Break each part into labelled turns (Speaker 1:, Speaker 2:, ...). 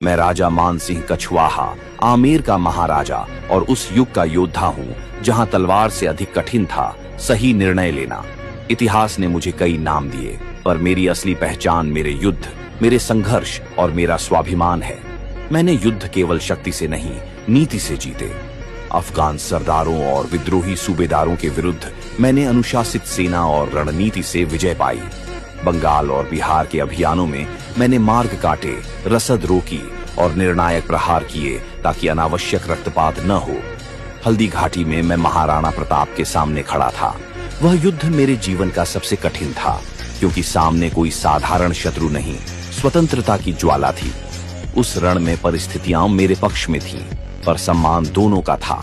Speaker 1: मैं राजा मानसिंह कछवाहा, आमेर का महाराजा और उस युग का योद्धा हूँ जहाँ तलवार से अधिक कठिन था सही निर्णय लेना। इतिहास ने मुझे कई नाम दिए, पर मेरी असली पहचान मेरे युद्ध, मेरे संघर्ष और मेरा स्वाभिमान है। मैंने युद्ध केवल शक्ति से नहीं, नीति से जीते। अफगान सरदारों और विद्रोही सूबेदारों के विरुद्ध मैंने अनुशासित सेना और रणनीति से विजय पाई। बंगाल और बिहार के अभियानों में मैंने मार्ग काटे, रसद रोकी और निर्णायक प्रहार किए ताकि अनावश्यक रक्तपात न हो। हल्दी घाटी में मैं महाराणा प्रताप के सामने खड़ा था। वह युद्ध मेरे जीवन का सबसे कठिन था, क्योंकि सामने कोई साधारण शत्रु नहीं, स्वतंत्रता की ज्वाला थी। उस रण में परिस्थितियां मेरे पक्ष में थीं, पर सम्मान दोनों का था।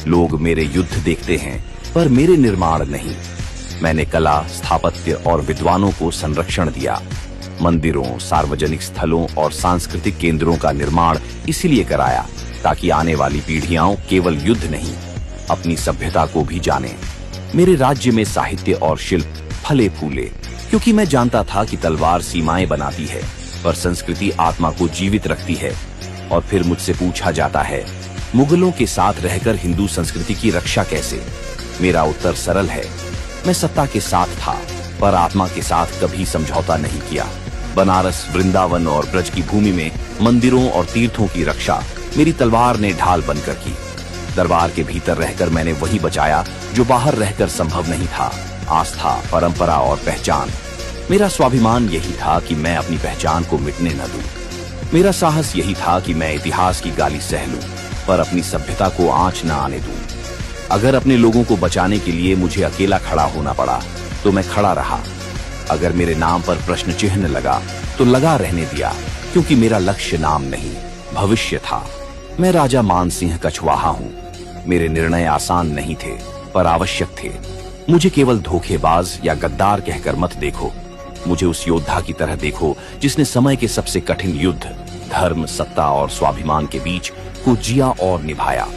Speaker 1: लोग मेरे युद्ध देखते हैं, पर मेरे निर्माण नहीं। मैंने कला, स्थापत्य और विद्वानों को संरक्षण दिया। मंदिरों, सार्वजनिक स्थलों और सांस्कृतिक केंद्रों का निर्माण इसलिए कराया ताकि आने वाली पीढ़ियां केवल युद्ध नहीं, अपनी सभ्यता को भी जानें। मेरे राज्य में साहित्य और शिल्प फले फूले, क्योंकि मैं जानता था कि तलवार सीमाएं बनाती है, पर संस्कृति आत्मा को जीवित रखती है। और फिर मुझसे पूछा जाता है, मुगलों के साथ रहकर हिंदू संस्कृति की रक्षा कैसे? मेरा उत्तर सरल है, मैं सत्ता के साथ था, पर आत्मा के साथ कभी समझौता नहीं किया। बनारस, वृंदावन और ब्रज की भूमि में मंदिरों और तीर्थों की रक्षा मेरी तलवार ने ढाल बनकर की। दरबार के भीतर रहकर मैंने वही बचाया जो बाहर रहकर संभव नहीं था, आस्था, परंपरा और पहचान। मेरा स्वाभिमान यही था कि मैं अपनी पहचान को मिटने न दूं। मेरा साहस यही था कि मैं इतिहास की गाली सह लूं, पर अपनी सभ्यता को आंच न आने दूं। अगर अपने लोगों को बचाने के लिए मुझे अकेला खड़ा होना पड़ा, तो मैं खड़ा रहा। अगर मेरे नाम पर प्रश्न चिन्ह लगा, तो लगा रहने दिया, क्योंकि मेरा लक्ष्य नाम नहीं, भविष्य था। मैं राजा मानसिंह कछवाहा हूँ। मेरे निर्णय आसान नहीं थे, पर आवश्यक थे। मुझे केवल धोखेबाज या गद्दार कहकर मत देखो। मुझे उस योद्धा की तरह देखो जिसने समय के सबसे कठिन युद्ध, धर्म, सत्ता और स्वाभिमान के बीच को जिया और निभाया।